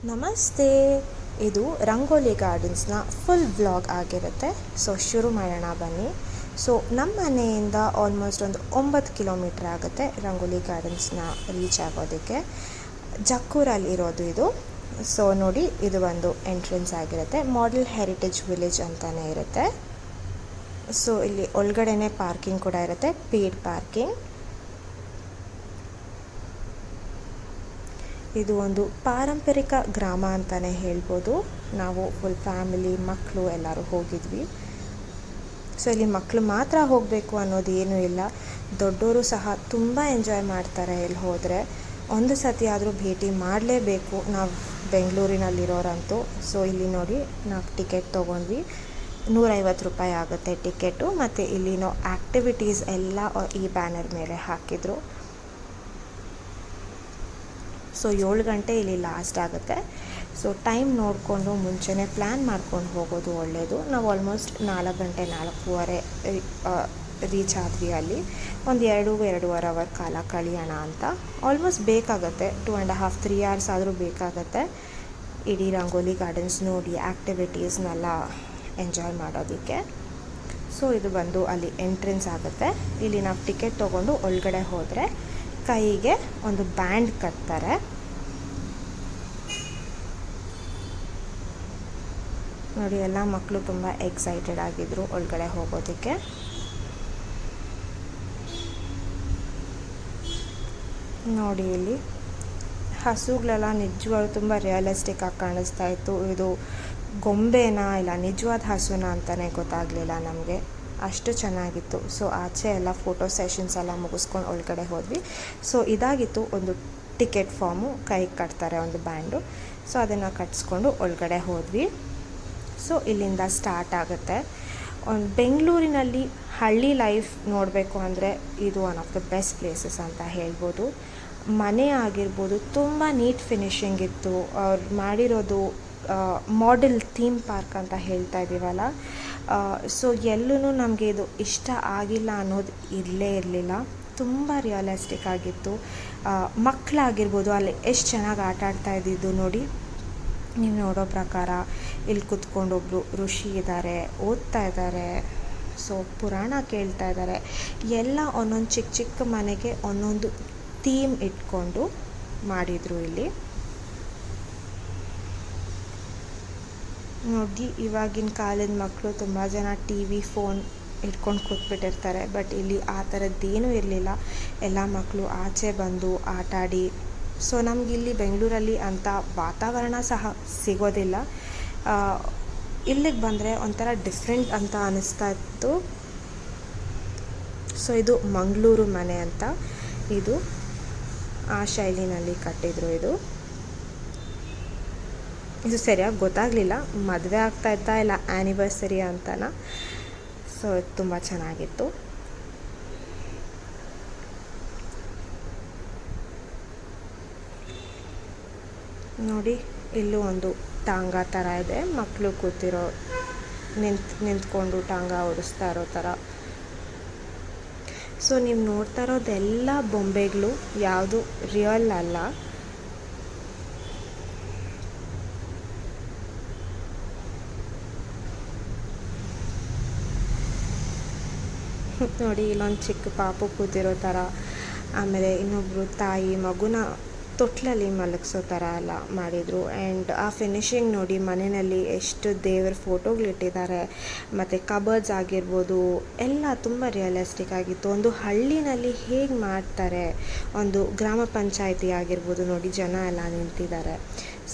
ನಮಸ್ತೆ. ಇದು rangoli ಗಾರ್ಡನ್ಸ್ನ full vlog ಆಗಿರುತ್ತೆ. ಸೊ ಶುರು ಮಾಡೋಣ ಬನ್ನಿ. ಸೊ ನಮ್ಮ ಮನೆಯಿಂದ ಆಲ್ಮೋಸ್ಟ್ ಒಂದು 9 ಕಿಲೋಮೀಟ್ರ್ ಆಗುತ್ತೆ ರಂಗೋಲಿ ಗಾರ್ಡನ್ಸ್ನ ರೀಚ್ ಆಗೋದಕ್ಕೆ. ಜಕ್ಕೂರಲ್ಲಿ ಇರೋದು ಇದು. ಸೊ ನೋಡಿ, ಇದು ಒಂದು ಎಂಟ್ರೆನ್ಸ್ ಆಗಿರುತ್ತೆ. ಮಾಡೆಲ್ ಹೆರಿಟೇಜ್ ವಿಲೇಜ್ ಅಂತಲೇ ಇರುತ್ತೆ. ಸೊ ಇಲ್ಲಿ ಒಳಗಡೆನೇ ಪಾರ್ಕಿಂಗ್ ಕೂಡ ಇರುತ್ತೆ, ಪೇಯ್ಡ್ ಪಾರ್ಕಿಂಗ್. ಇದು ಒಂದು ಪಾರಂಪರಿಕ ಗ್ರಾಮ ಅಂತಲೇ ಹೇಳ್ಬೋದು. ನಾವು ಫುಲ್ ಫ್ಯಾಮಿಲಿ, ಮಕ್ಕಳು ಎಲ್ಲರೂ ಹೋಗಿದ್ವಿ. ಸೊ ಇಲ್ಲಿ ಮಕ್ಕಳು ಮಾತ್ರ ಹೋಗಬೇಕು ಅನ್ನೋದು ಏನೂ ಇಲ್ಲ, ದೊಡ್ಡವರು ಸಹ ತುಂಬ ಎಂಜಾಯ್ ಮಾಡ್ತಾರೆ ಇಲ್ಲಿ ಹೋದರೆ. ಒಂದು ಸತಿ ಆದರೂ ಭೇಟಿ ಮಾಡಲೇಬೇಕು ನಾವು ಬೆಂಗಳೂರಿನಲ್ಲಿರೋರಂತೂ. ಸೊ ಇಲ್ಲಿ ನೋಡಿ, ನಾವು ಟಿಕೆಟ್ ತೊಗೊಂಡ್ವಿ. 150 ರೂಪಾಯಿ ಆಗುತ್ತೆ ಟಿಕೆಟು. ಮತ್ತು ಇಲ್ಲಿನೋ ಆ್ಯಕ್ಟಿವಿಟೀಸ್ ಎಲ್ಲ ಈ ಬ್ಯಾನರ್ ಮೇಲೆ ಹಾಕಿದರು. ಸೊ 7 ಗಂಟೆ ಇಲ್ಲಿ ಲಾಸ್ಟ್ ಆಗುತ್ತೆ. ಸೊ ಟೈಮ್ ನೋಡಿಕೊಂಡು ಮುಂಚೆನೇ ಪ್ಲ್ಯಾನ್ ಮಾಡ್ಕೊಂಡು ಹೋಗೋದು ಒಳ್ಳೆಯದು. ನಾವು ಆಲ್ಮೋಸ್ಟ್ 4 ಗಂಟೆ 4:15 ರೀಚ್ ಆದ್ವಿ. ಅಲ್ಲಿ ಒಂದು 2-2.5 ಅವರ್ ಕಾಲ ಕಳಿಯೋಣ ಅಂತ. ಆಲ್ಮೋಸ್ಟ್ ಬೇಕಾಗುತ್ತೆ, 2.5-3 hours ಆದರೂ ಬೇಕಾಗುತ್ತೆ ಇಡೀ ರಂಗೋಲಿ ಗಾರ್ಡನ್ಸ್ ನೋಡಿ ಆ್ಯಕ್ಟಿವಿಟೀಸ್ನೆಲ್ಲ ಎಂಜಾಯ್ ಮಾಡೋದಕ್ಕೆ. ಸೊ ಇದು ಬಂದು ಅಲ್ಲಿ ಎಂಟ್ರೆನ್ಸ್ ಆಗುತ್ತೆ. ಇಲ್ಲಿ ನಾವು ಟಿಕೆಟ್ ತೊಗೊಂಡು ಒಳಗಡೆ ಹೋದರೆ ಕೈಗೆ ಒಂದು ಬ್ಯಾಂಡ್ ಕಟ್ತಾರೆ. ನೋಡಿ, ಎಲ್ಲ ಮಕ್ಕಳು ತುಂಬ ಎಕ್ಸೈಟೆಡ್ ಆಗಿದ್ದರು ಒಳಗಡೆ ಹೋಗೋದಕ್ಕೆ. ನೋಡಿ, ಇಲ್ಲಿ ಹಸುಗಳೆಲ್ಲ ನಿಜವಾಗ್ಲೂ ತುಂಬ ರಿಯಲಿಸ್ಟಿಕ್ ಆಗಿ ಕಾಣಿಸ್ತಾ ಇತ್ತು. ಇದು ಗೊಂಬೆನಾ ಇಲ್ಲ ನಿಜವಾದ ಹಸುನ ಅಂತಲೇ ಗೊತ್ತಾಗಲಿಲ್ಲ ನಮಗೆ, ಅಷ್ಟು ಚೆನ್ನಾಗಿತ್ತು. ಸೊ ಆಚೆ ಎಲ್ಲ ಫೋಟೋ ಸೆಷನ್ಸ್ ಎಲ್ಲ ಮುಗಿಸ್ಕೊಂಡು ಒಳಗಡೆ ಹೋದ್ವಿ. ಸೊ ಇದಾಗಿತ್ತು ಒಂದು ಟಿಕೆಟ್ ಫಾರ್ಮು, ಕೈಗೆ ಕಟ್ತಾರೆ ಒಂದು ಬ್ಯಾಂಡು. ಸೊ ಅದನ್ನು ಕಟ್ಸ್ಕೊಂಡು ಒಳಗಡೆ ಹೋದ್ವಿ. ಸೊ ಇಲ್ಲಿಂದ ಸ್ಟಾರ್ಟ್ ಆಗುತ್ತೆ. ಬೆಂಗಳೂರಿನಲ್ಲಿ ಹಳ್ಳಿ ಲೈಫ್ ನೋಡಬೇಕು ಅಂದರೆ ಇದು one of the best places ಅಂತ ಹೇಳ್ಬೋದು. ಮನೆ ಆಗಿರ್ಬೋದು ತುಂಬ ನೀಟ್ ಫಿನಿಷಿಂಗ್ ಇತ್ತು. ಅವ್ರು ಮಾಡಿರೋದು ಮಾಡೆಲ್ ಥೀಮ್ ಪಾರ್ಕ್ ಅಂತ ಹೇಳ್ತಾ ಇದ್ದೀವಲ್ಲ, ಸೊ ಎಲ್ಲೂ ನಮಗೆ ಇದು ಇಷ್ಟ ಆಗಿಲ್ಲ ಅನ್ನೋದು ಇರಲಿಲ್ಲ. ತುಂಬ ರಿಯಲಿಸ್ಟಿಕ್ ಆಗಿತ್ತು. ಮಕ್ಕಳಾಗಿರ್ಬೋದು ಅಲ್ಲಿ ಎಷ್ಟು ಚೆನ್ನಾಗಿ ಆಟ ಆಡ್ತಾ ಇದ್ದಿದ್ದು ನೋಡಿ. ನೀವು ನೋಡೋ ಪ್ರಕಾರ ಇಲ್ಲಿ ಕುತ್ಕೊಂಡೊಬ್ಬರು ಋಷಿ ಇದ್ದಾರೆ, ಓದ್ತಾ ಇದ್ದಾರೆ. ಸೊ ಪುರಾಣ ಕೇಳ್ತಾ ಇದ್ದಾರೆ. ಎಲ್ಲ ಒಂದೊಂದು ಚಿಕ್ಕ ಚಿಕ್ಕ ಮನೆಗೆ ಒಂದೊಂದು ಥೀಮ್ ಇಟ್ಕೊಂಡು ಮಾಡಿದರು ಇಲ್ಲಿ. ನೋಡಿ, ಇವಾಗಿನ ಕಾಲದ ಮಕ್ಕಳು ತುಂಬ ಜನ TV, ಫೋನ್ ಇಟ್ಕೊಂಡು ಕೂತ್ಬಿಟ್ಟಿರ್ತಾರೆ. ಬಟ್ ಇಲ್ಲಿ ಆ ಥರದ್ದೇನೂ ಇರಲಿಲ್ಲ. ಎಲ್ಲ ಮಕ್ಕಳು ಆಚೆ ಬಂದು ಆಟಾಡಿ. ಸೊ ನಮಗಿಲ್ಲಿ ಬೆಂಗಳೂರಲ್ಲಿ ಅಂಥ ವಾತಾವರಣ ಸಹ ಸಿಗೋದಿಲ್ಲ. ಇಲ್ಲಿಗೆ ಬಂದರೆ ಒಂಥರ ಡಿಫ್ರೆಂಟ್ ಅಂತ ಅನ್ನಿಸ್ತಾ ಇತ್ತು. ಸೊ ಇದು ಮಂಗಳೂರು ಮನೆ ಅಂತ, ಇದು ಆ ಶೈಲಿನಲ್ಲಿ ಕಟ್ಟಿದ್ರು. ಇದು ಸರಿಯಾಗಿ ಗೊತ್ತಾಗಲಿಲ್ಲ, ಮದುವೆ ಆಗ್ತಾಯಿತ್ತಾ ಇಲ್ಲ ಆ್ಯನಿವರ್ಸರಿ ಅಂತನ. ಸೊ ತುಂಬ ಚೆನ್ನಾಗಿತ್ತು. ನೋಡಿ, ಇಲ್ಲೂ ಒಂದು ಟಾಂಗ ಥರ ಇದೆ, ಮಕ್ಕಳು ಕೂತಿರೋ ನಿಂತ್ಕೊಂಡು ಟಾಂಗ ಓಡಿಸ್ತಾ ಇರೋ ಥರ. ಸೊ ನೀವು ನೋಡ್ತಾ ಇರೋದೆಲ್ಲ ಬೊಂಬೆಗಳು, ಯಾವುದು ರಿಯಲ್ ಅಲ್ಲ. ನೋಡಿ, ಇಲ್ಲೊಂದು ಚಿಕ್ಕ ಪಾಪು ಕೂತಿರೋ ಥರ, ಆಮೇಲೆ ಇನ್ನೊಬ್ಬರು ತಾಯಿ ಮಗುನ ತೊಟ್ಲಲ್ಲಿ ಮಲಗಿಸೋ ಥರ ಎಲ್ಲ ಮಾಡಿದರು. ಆ್ಯಂಡ್ ಆ ಫಿನಿಷಿಂಗ್ ನೋಡಿ, ಮನೆಯಲ್ಲಿ ಎಷ್ಟು ದೇವರ ಫೋಟೋಗಳಿಟ್ಟಿದ್ದಾರೆ. ಮತ್ತು ಕಬರ್ಡ್ಸ್ ಆಗಿರ್ಬೋದು ಎಲ್ಲ ತುಂಬ ರಿಯಲಿಸ್ಟಿಕ್ ಆಗಿತ್ತು. ಒಂದು ಹಳ್ಳಿನಲ್ಲಿ ಹೇಗೆ ಮಾಡ್ತಾರೆ, ಒಂದು ಗ್ರಾಮ ಪಂಚಾಯಿತಿ ಆಗಿರ್ಬೋದು ನೋಡಿ, ಜನ ಎಲ್ಲ ನಿಂತಿದ್ದಾರೆ,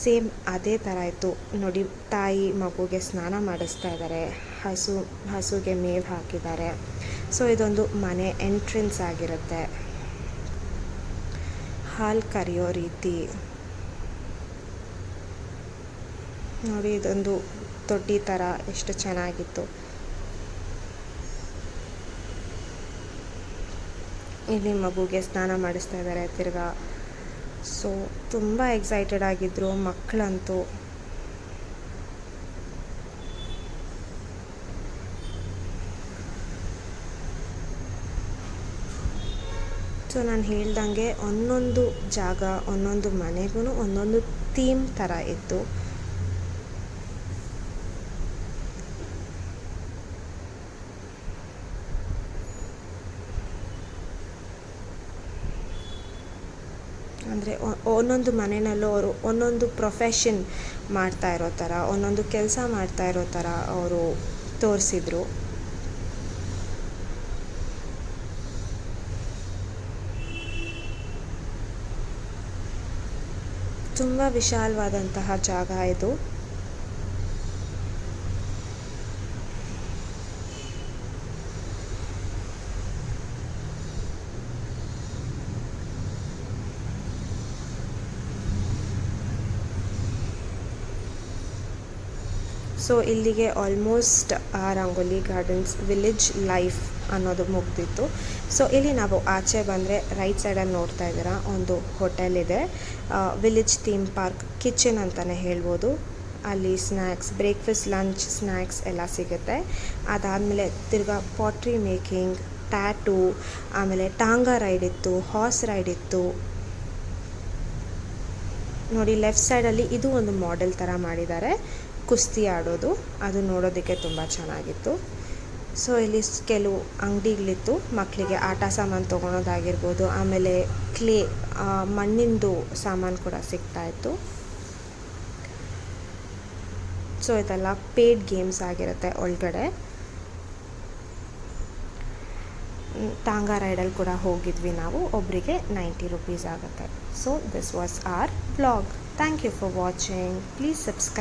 ಸೇಮ್ ಅದೇ ಥರ ಇತ್ತು ನೋಡಿ. ತಾಯಿ ಮಗುಗೆ ಸ್ನಾನ ಮಾಡಿಸ್ತಾ ಇದ್ದಾರೆ, ಹಸುಗೆ ಮೇವು ಹಾಕಿದ್ದಾರೆ. ಸೊ ಇದೊಂದು ಮನೆ ಎಂಟ್ರೆನ್ಸ್ ಆಗಿರುತ್ತೆ. ಹಾಲು ಕರೆಯೋ ರೀತಿ ನೋಡಿ, ಇದೊಂದು ತೊಟ್ಟಿ ಥರ ಎಷ್ಟು ಚೆನ್ನಾಗಿತ್ತು. ಇಲ್ಲಿ ಮಗುಗೆ ಸ್ನಾನ ಮಾಡಿಸ್ತಾ ಇದ್ದಾರೆ ತಿರ್ಗಾ. ಸೊ ತುಂಬ ಎಕ್ಸೈಟೆಡ್ ಆಗಿದ್ದರು ಮಕ್ಕಳಂತೂ. ಸೊ ನಾನು ಹೇಳ್ದಂಗೆ ಒಂದೊಂದು ಜಾಗ ಒಂದೊಂದು ಮನೆಗೂ ಒಂದೊಂದು ಥೀಮ್ ಥರ ಇತ್ತು. ಅಂದರೆ ಒಂದೊಂದು ಮನೆಯಲ್ಲೂ ಅವರು ಒಂದೊಂದು ಪ್ರೊಫೆಷನ್ ಮಾಡ್ತಾ ಇರೋ ಥರ, ಒಂದೊಂದು ಕೆಲಸ ಮಾಡ್ತಾ ಇರೋ ಥರ ಅವರು ತೋರಿಸಿದ್ರು. ತುಂಬ ವಿಶಾಲವಾದಂತಹ ಜಾಗ ಇದು. ಸೊ ಇಲ್ಲಿಗೆ ಆಲ್ಮೋಸ್ಟ್ ಆ ರಂಗೋಲಿ ಗಾರ್ಡನ್ಸ್ ವಿಲೇಜ್ ಲೈಫ್ ಅನ್ನೋದು ಮುಗ್ದಿತ್ತು. ಸೊ ಇಲ್ಲಿ ನಾವು ಆಚೆ ಬಂದರೆ ರೈಟ್ ಸೈಡಲ್ಲಿ ನೋಡ್ತಾ ಇದ್ದೀರಾ ಒಂದು ಹೋಟೆಲ್ ಇದೆ, ವಿಲೇಜ್ ಥೀಮ್ ಪಾರ್ಕ್ ಕಿಚನ್ ಅಂತಲೇ ಹೇಳ್ಬೋದು. ಅಲ್ಲಿ ಸ್ನ್ಯಾಕ್ಸ್, ಬ್ರೇಕ್ಫಾಸ್ಟ್, ಲಂಚ್, ಸ್ನ್ಯಾಕ್ಸ್ ಎಲ್ಲ ಸಿಗುತ್ತೆ. ಅದಾದಮೇಲೆ ತಿರ್ಗಾ ಪಾಟ್ರಿ ಮೇಕಿಂಗ್, ಟ್ಯಾಟೂ, ಆಮೇಲೆ ಟಾಂಗಾ ರೈಡ್ ಇತ್ತು, ಹಾರ್ಸ್ ರೈಡ್ ಇತ್ತು. ನೋಡಿ ಲೆಫ್ಟ್ ಸೈಡಲ್ಲಿ ಇದು ಒಂದು ಮಾಡೆಲ್ ಥರ ಮಾಡಿದ್ದಾರೆ, ಕುಸ್ತಿ ಆಡೋದು. ಅದು ನೋಡೋದಕ್ಕೆ ತುಂಬ ಚೆನ್ನಾಗಿತ್ತು. ಸೊ ಇಲ್ಲಿ ಕೆಲವು ಅಂಗಡಿಗಳಿತ್ತು, ಮಕ್ಕಳಿಗೆ ಆಟ ಸಾಮಾನು ತೊಗೊಳೋದಾಗಿರ್ಬೋದು, ಆಮೇಲೆ ಕ್ಲೇ ಮಣ್ಣಿಂದು ಸಾಮಾನು ಕೂಡ ಸಿಗ್ತಾಯಿತ್ತು. ಸೊ ಇದೆಲ್ಲ ಪೇಯ್ಡ್ ಗೇಮ್ಸ್ ಆಗಿರುತ್ತೆ ಒಳಗಡೆ. ಟಾಂಗಾ ರೈಡಲ್ಲಿ ಕೂಡ ಹೋಗಿದ್ವಿ ನಾವು, ಒಬ್ಬರಿಗೆ 90 rupees ಆಗುತ್ತೆ. So this was our vlog. Thank you for watching. Please subscribe.